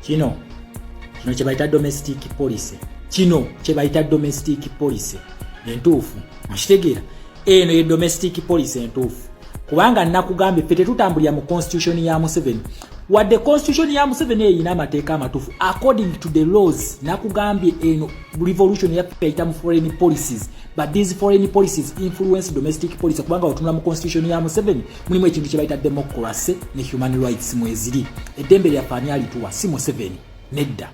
kino kye bayita domestic policy. Kino kye bayita domestic policy entuufu. Mukitegeera? Eno ye domestic policy entuufu. Kubanga nakugambye ffe tetutambulira mu constitution ya Museveni. Wadde constitution ya Museveni eyina amateeka amatuufu according to the laws. Nakugambye eno revolution yakayita mu foreign policies, but these foreign policies influence domestic policy. Kubanga otunula mu constitution ya Museveni mulimu ekintu kye bayita democracy ne human rights mweziri. Eddembe lya fani alituwa si Museveni nedda.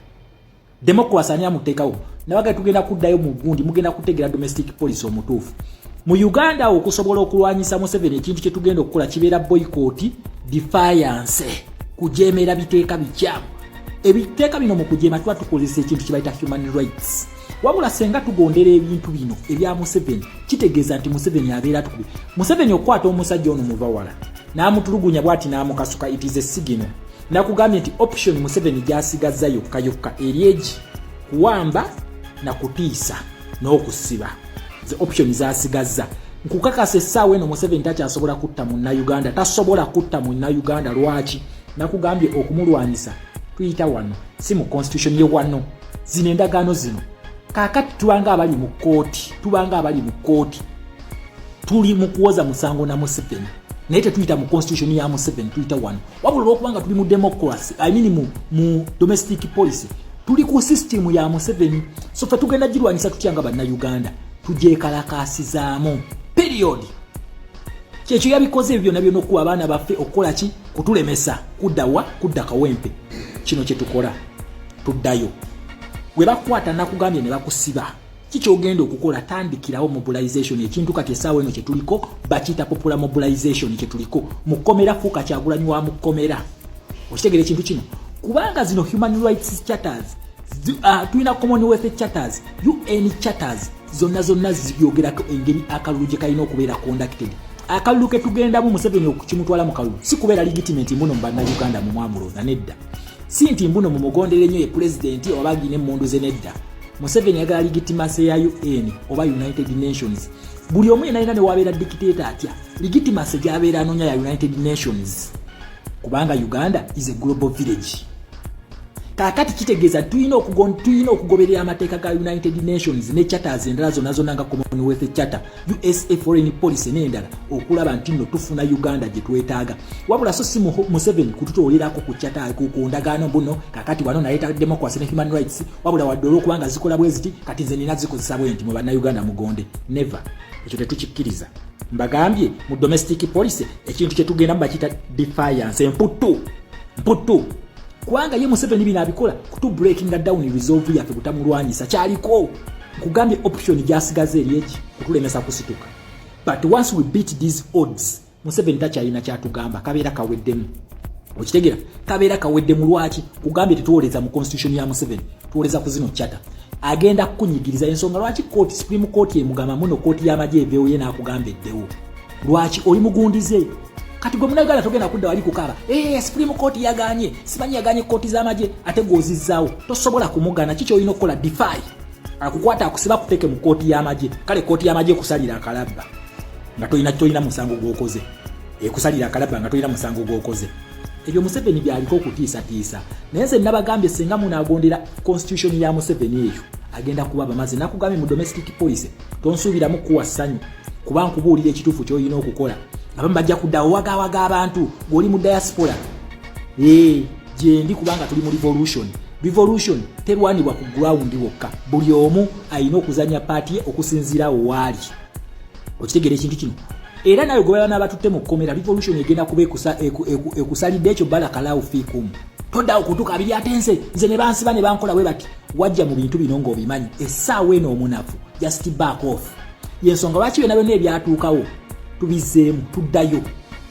Democracy ani amuteekawo. Nabaga tugenda kuddayo mu gundi mugenda kutegera domestic policy omutuufu. Mu Uganda okusobola okulwanyisa Museveni ekintu kye tugenda okukola kibeera boycott, defiance, kujeemera biteeka bikyamu. Ebiteeka bino mu kujeema tuba tukozesa ekintu kye bayita human rights. Wabula senga tugondera ebintu bino ebya Museveni kitegeeza nti Museveni abeera tukubi. Museveni okwata omusajja ono muvawala n'amutulugunya bw'ati n'amukasuka it is a signal. Nakugambye nti option Museveni gy'asigazza yokka eryegi kuwamba na kutiisa n'okusiba. The option z'asigazza. Nkukakasa essaawa eno Museveni takyasobola kutta Munnayuganda. Tasobola kutta Munnayuganda lwaki? Nakugambye okumulwanyisa tuyita wano si mu constitution ye wano. Zino endagaano zino kaakati tubanga abali mu kooti tuli mu kuwoza musango na Museveni. Naye tetuyita mu constitution ya Museveni, tuyita wano. Wabula olwokubanga tuli mu democracy, mu domestic policy, tuli ku system ya Museveni. So ffe tugenda girwanyisa tutya nga bannayuganda tujekalakasizaamu period. Kyekyo yabikoze ebyo nabyo n'okuwa abaana baffe okukola ki? Kutulemesa kudda kawempe. Kino kye tukola tuddayo. We bakwata nakugambye ne bakusiba. Kikyogenda okukola tandikirawo mobilization ekintu kati essaawa eno kye tuliko bakiyita popular mobilization kye tuliko mukomera fuuka Kyagulanyi wa mukomera. Okitegere ekintu kino kubanga zino human rights charters tulina Commonwealth charters, UN charters zonna zibyogerako engeri akalulu gye kalina okubeera conducted. Akalulu ke tugendamu Museveni okukimutwala mu kalulu si kubeera legitimate mbuno mu bannayuganda mu mwamuloza nedda. Si nti mbuno mu mugondere nnyo ye president oba gine emmundu ze nedda. Museveni yagala legitimacy ya UN oba United Nations. Buli omu yenalina ne wabeera dictator atya legitimacy gy'abeera anoonya ya United Nations. Kubanga Uganda is a global village. Kakati kitegeeza tulina okugoberera amateeka ga United Nations ne charters endala zonna nga Commonwealth Charter, USA Foreign Policy n'endala okulaba nti nno tufuna Uganda gye twetaaga. Wabula so si Museveni kututolerako ku charter ku ndagaano buno kakati wano naleeta democracy ne human rights wabula wadde olwokubanga zikola bwe ziti kati nze nina zikozesa bwe nti mu bannayuganda mugonde. Never. Ekyo tetukikkiriza. Mbagambye mu domestic policy ekintu kye tugenda bakita defiance mputu. Kwanga ye Museveni bina abikola kutu breaking down resolve yaffe kutamulwanyisa kyaliko. Nkugambye option gyasigaze eryeki kutulemesa kusituka. But once we beat these odds Museveni takyalina kyatugamba kabeera kaweddemu. Okitegera kabeera kaweddemu lwaki? Kugambye tetuwoleza mu constitution ya Museveni tuwoleza ku zino charter. Agenda kunyigiriza ensonga lwaki court Supreme Court emugamba muno court y'amagye eveewo ye n'akugambeddewo. Lwaki oli mugundize? Kati gwe Munnayuganda togenda kudda wali kukaba Supreme Court yaganye simanyi yaganye court z'amagye ate gozizaawo tosobola kumugana kiki olina okukola defy akukwata akusiba kuteke mu court y'amagye kale court y'amagye kusalira akalabba nga tolina musango gwokoze kusalira akalabba nga tolina musango gwokoze. Ebyo Museveni byaliko okutiisatiisa naye nze nabagambye senga munaagondera constitution ya Museveni eyo agenda kuba bamaze. Nakugambye mu domestic policy tonsuubiramu kuwa ssanyu kuba nkubuulira ekituufu ky'olina okukola. Abamu bajja kuddawo wagawaga abantu ng'oli mu diaspora. Gyendi kubanga tuli mu revolution terwanibwa ku ground wokka. Buli omu alina okuzanya paati ye okusinziirawo waali. Okitegera ekintu kino. Era nawe gwe bana batutte mu kkomera revolution egenda kuba ekusalidde ekyo balakalaawo fiikumu. Toddawo kutuka abiri atense nze ne bansiba ne bankola bwe bati wajja mu bintu bino ng'obimanyi. Essaawa eno omunafu just back off. Yensonga lwaki byonna byonna ebyatuukawo tubizeemu tuddayo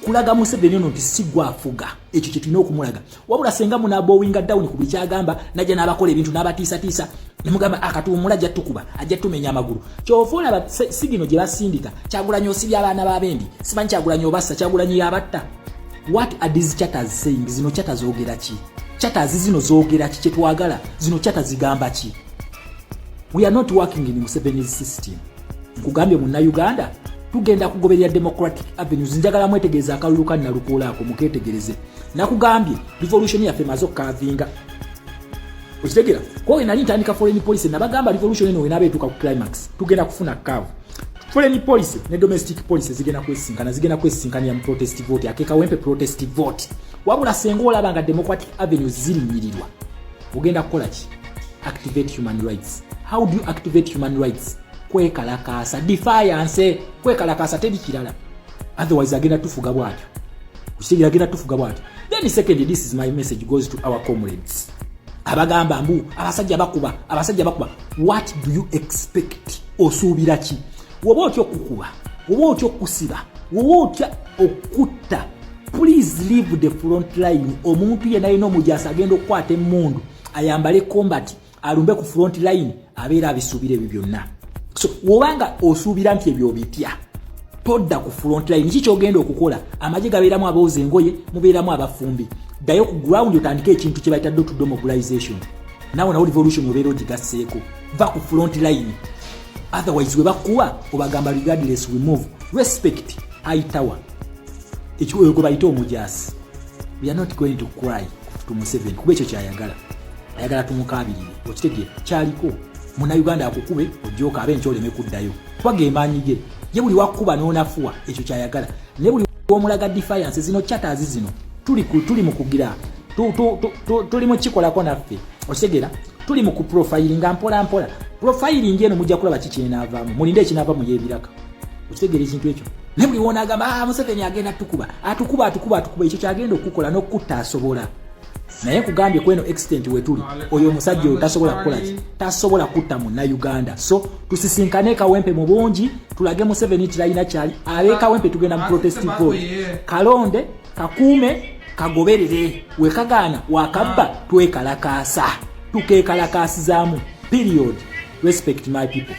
kulaga Museveni ono nti sigwa afuga ekyo kye tulina okumulaga. Wabula senga munaabowinga down ku buli kyagamba najja n'abakola ebintu n'abatiisatiisa ne mugamba akatuumula ajja tukuba ajja tumenya amagulu. Kyova olaba sigino gye basindika Kyagulanyi osibya abaana b'abendi simanyi Kyagulanyi obassa Kyagulanyi yabatta. What are these charters saying? Zino charters zoogera ki? Charters zino zoogera ki? Kyetwagala zino charters zigamba ki? We are not working in Museveni's system. Nkugambye Munnayuganda tugenda kugoberera democratic avenues. Njagala mwetegereza akalulu kan nalukoola ako muketegereze. Nakugambye revolution yaffe mazo kavinga Ukitegera ko ina lintandika foreign policy nabagamba revolution eno inabetuka ku climax tugenda kufuna curve. Foreign policy ne domestic policy zigenda kwesinkana mu protest vote akeka wempe protest vote wabula sengo olabanga democratic avenue zirinyirirwa ugenda kukola ki activate human rights. How do you activate human rights? Kwekalakasa defiance kwekalakasa tedi kirala otherwise agenda tufuga bwatyo usigira agenda tufuga bwatyo. Then second, this is my message goes to our comrades abagamba mbu abasajja bakuba what do you expect osuubira ki woba otyo kukuba woba otyo kusiba woba otya okutta. Please leave the front line. Omuntu yena ino mujasa agenda okukwata emmundu ayambale combat alumbe ku front line abeera abisuubira ebyo byonna. So wobanga osuubira nti ebyo bitya todda ku front line kicho ogenda okukola amaje gabeeramu abooze engoye mubeeramu abafumbi dayo ku ground otandike ekintu kye bayita dot demobilization nawo na revolution obeera ogigaseeko va ku front line otherwise we bakuwa obagamba regardless we move respect high tower ekyo ko bayita omujasi. We are not going to cry to Museveni kuba ekyo kyayagala ayagala tumukabirire okitegera kyaliko muna Uganda akukube ojoka abe nkyoleme kuddayo twagemanyige ye buli wakuba n'onafuwa ekyo kyayagala ne buli omulaga defiance zino chatters zino tuli mu kugira tuli mu kikolako naffe okitegera tuli mu kuprofiling mpola profiling eno mujja kulaba kiki enavaamu mulinde ekinava mu yebiraka okitegera ekintu ekyo ne buli wona agamba Museveni agenda atukuba ekyo kyagenda okukola n'okutta asobola naye kugambye kweno extent wetuli oyo omusajja otasobola kukola ki tasobola kutta mu na Uganda. So tusisinkane Kawempe mu bungi tulage Museveni tirayina kyali aleka Wempe tugenda mu protest vote kalonde kakume kagoberere wekagana wakabba twekalakasa tukekalakasizaamu period. Respect my people.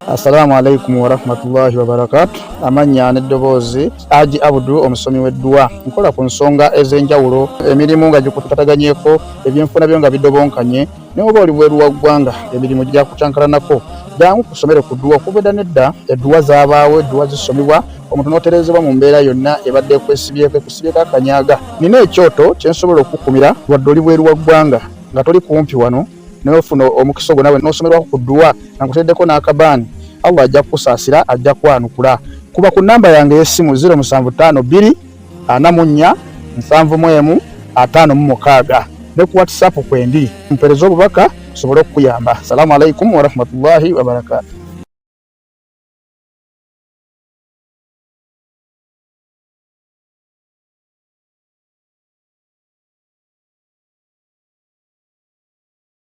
Assalamu alaikum wa rahmatullahi wa barakatuh. Amanya neddobozi Aji Abdu omusomi weddwa nkola ku nsonga ezenjawulo emirimu nga gikutataganyeko ebyenfuna byo nga bidobonkanye ne oba oli bweru wa ggwanga emirimu gya kucankalanako jangu kusomere ku ddwa okubeda nedda eddwa zaabaawo eddwa zisomibwa omuntu n'oterezebwa mu mbeera yonna ebadde kwesibyeko akanyaga. Nina ekyoto kyensobola okukumira wadde oli bweru wa ggwanga nga toli kumpi wano n'ofuna omukisa ogwo nawe n'osomerwako ku ddwa nakuteddeko n'akabaani Allah ajja kusaasira ajja kwanukula. Kuba ku namba yange y'essimu 0752 44 71 56 ne ku WhatsApp kwendi mpereza obubaka sobole okuyamba. Assalamu alaikum wa rahmatullahi wa barakatuh.